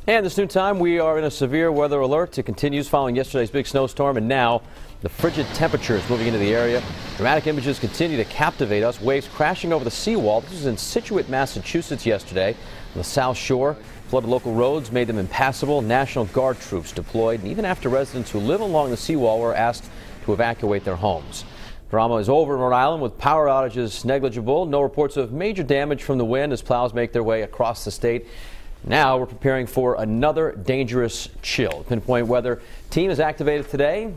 And this noon time, we are in a severe weather alert. It continues following yesterday's big snowstorm, and now the frigid temperatures moving into the area. Dramatic images continue to captivate us. Waves crashing over the seawall. This was in Scituate, Massachusetts yesterday on the South Shore. Flooded local roads, made them impassable. National Guard troops deployed, and even after residents who live along the seawall were asked to evacuate their homes. Drama is over in Rhode Island with power outages negligible. No reports of major damage from the wind as plows make their way across the state. Now we're preparing for another dangerous chill. Pinpoint weather team is activated today,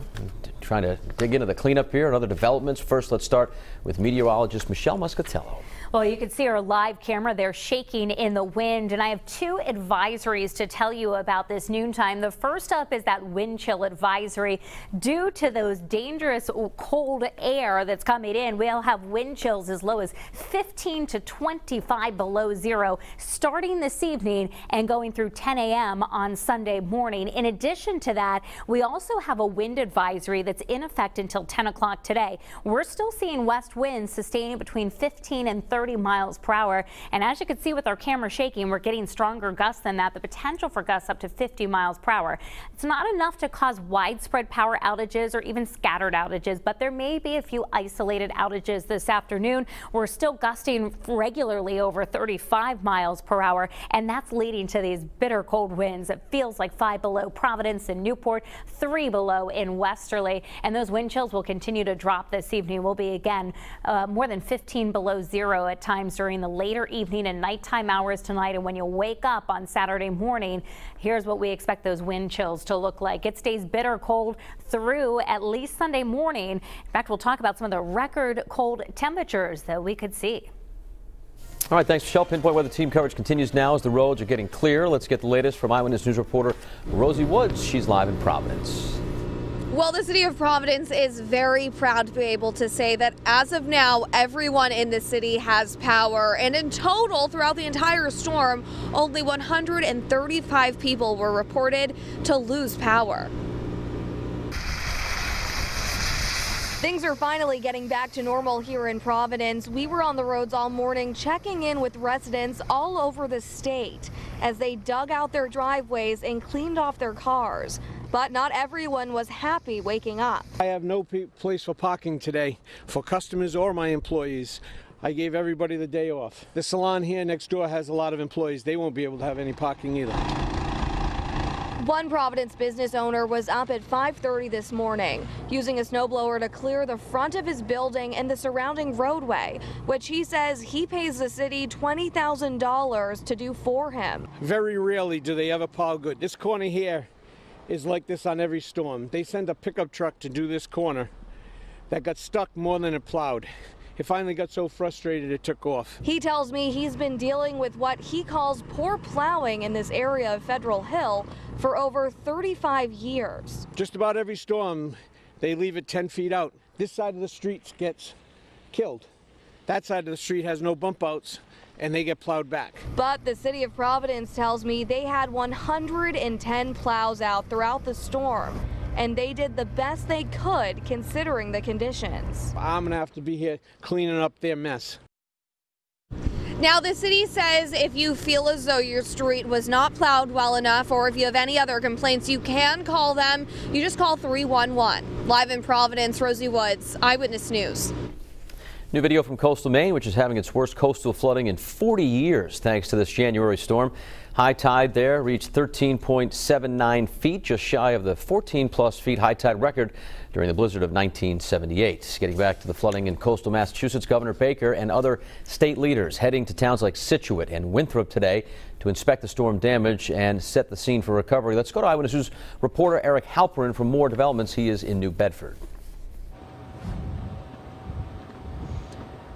trying to dig into the cleanup here and other developments. First, let's start with meteorologist Michelle Muscatello. Well, you can see our live camera there shaking in the wind, and I have two advisories to tell you about this noontime. The first up is that wind chill advisory. Due to those dangerous cold air that's coming in, we'll have wind chills as low as 15 to 25 below zero starting this evening and going through 10 a.m. on Sunday morning. In addition to that, we also have a wind advisory that's in effect until 10 o'clock today. We're still seeing west winds sustaining between 15 and 30 miles per hour. And as you can see with our camera shaking, we're getting stronger gusts than that, the potential for gusts up to 50 miles per hour. It's not enough to cause widespread power outages or even scattered outages, but there may be a few isolated outages this afternoon. We're still gusting regularly over 35 miles per hour, and that's leading to these bitter cold winds. It feels like 5 below Providence and Newport, 3 below in Westerly, and those wind chills will continue to drop this evening. We'll be again more than 15 below zero at times during the later evening and nighttime hours tonight. And when you wake up on Saturday morning, here's what we expect those wind chills to look like. It stays bitter cold through at least Sunday morning. In fact, we'll talk about some of the record cold temperatures that we could see. All right, thanks, Michelle. Pinpoint weather team coverage continues now as the roads are getting clear. Let's get the latest from Eyewitness News reporter Rosie Woods. She's live in Providence. Well, the city of Providence is very proud to be able to say that as of now, everyone in the city has power. And in total, throughout the entire storm, only 135 people were reported to lose power. Things are finally getting back to normal here in Providence. We were on the roads all morning checking in with residents all over the state as they dug out their driveways and cleaned off their cars. But not everyone was happy waking up. I have no place for parking today for customers or my employees. I gave everybody the day off. The salon here next door has a lot of employees. They won't be able to have any parking either. One Providence business owner was up at 5:30 this morning, using a snowblower to clear the front of his building and the surrounding roadway, which he says he pays the city $20,000 to do for him. Very rarely do they ever plow good. This corner here is like this on every storm. They send a pickup truck to do this corner that got stuck more than it plowed. It finally got so frustrated it took off. He tells me he's been dealing with what he calls poor plowing in this area of Federal Hill for over 35 years. Just about every storm, they leave it 10 feet out. This side of the street gets killed. That side of the street has no bump outs, and they get plowed back. But the city of Providence tells me they had 110 plows out throughout the storm, and they did the best they could considering the conditions. I'm gonna have to be here cleaning up their mess. Now, the city says if you feel as though your street was not plowed well enough, or if you have any other complaints, you can call them. You just call 311. Live in Providence, Rosie Woods, Eyewitness News. New video from coastal Maine, which is having its worst coastal flooding in 40 years thanks to this January storm. High tide there reached 13.79 feet, just shy of the 14-plus feet high tide record during the blizzard of 1978. Getting back to the flooding in coastal Massachusetts, Governor Baker and other state leaders heading to towns like Scituate and Winthrop today to inspect the storm damage and set the scene for recovery. Let's go to Eyewitness News reporter Eric Halperin for more developments. He is in New Bedford.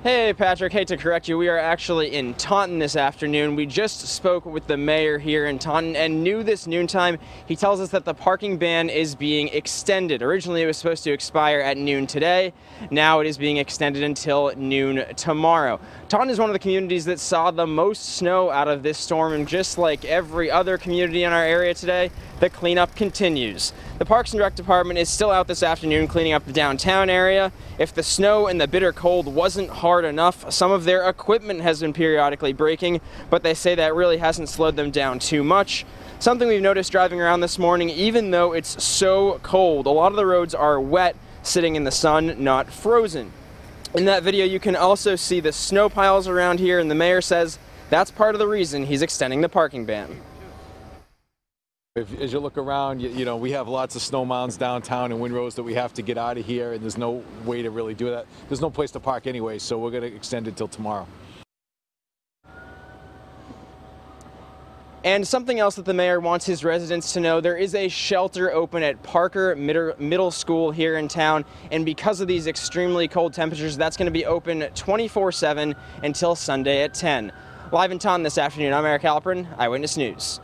Hey Patrick, hate to correct you, we are actually in Taunton this afternoon. We just spoke with the mayor here in Taunton and knew this noontime. He tells us that the parking ban is being extended. Originally it was supposed to expire at noon today. Now it is being extended until noon tomorrow. Taunton is one of the communities that saw the most snow out of this storm, and just like every other community in our area today, the cleanup continues. The Parks and Rec Department is still out this afternoon cleaning up the downtown area. If the snow and the bitter cold wasn't hard enough, some of their equipment has been periodically breaking, but they say that really hasn't slowed them down too much. Something we've noticed driving around this morning, even though it's so cold, a lot of the roads are wet, sitting in the sun, not frozen. In that video, you can also see the snow piles around here, and the mayor says that's part of the reason he's extending the parking ban. As you look around, you know, we have lots of snow mounds downtown and windrows that we have to get out of here, and there's no way to really do that. There's no place to park anyway, so we're going to extend it till tomorrow. And something else that the mayor wants his residents to know, there is a shelter open at Parker Middle School here in town, and because of these extremely cold temperatures, that's going to be open 24/7 until Sunday at 10. Live in Taunton this afternoon, I'm Eric Halpern, Eyewitness News.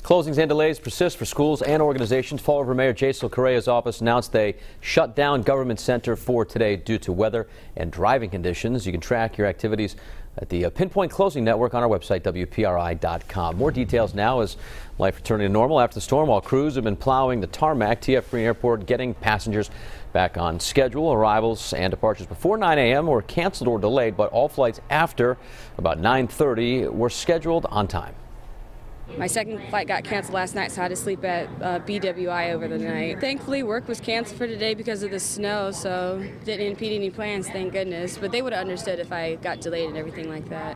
Closings and delays persist for schools and organizations. Fall River Mayor Jason Correa's office announced they shut down Government Center for today due to weather and driving conditions. You can track your activities at the Pinpoint Closing Network on our website, WPRI.com. More details now as life returning to normal after the storm, while crews have been plowing the tarmac. TF Green Airport getting passengers back on schedule. Arrivals and departures before 9 a.m. were canceled or delayed, but all flights after about 9:30 were scheduled on time. My second flight got canceled last night, so I had to sleep at BWI over the night. Thankfully, work was canceled for today because of the snow, so didn't impede any plans, thank goodness. But they would have understood if I got delayed and everything like that.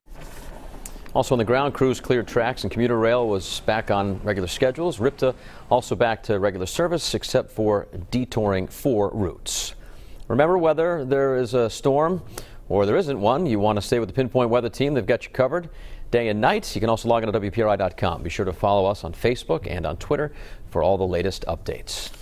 Also on the ground, crews cleared tracks and commuter rail was back on regular schedules. RIPTA also back to regular service except for detouring 4 routes. Remember, whether there is a storm or there isn't one, you want to stay with the Pinpoint Weather team. They've got you covered day and night. You can also log on to WPRI.com. Be sure to follow us on Facebook and on Twitter for all the latest updates.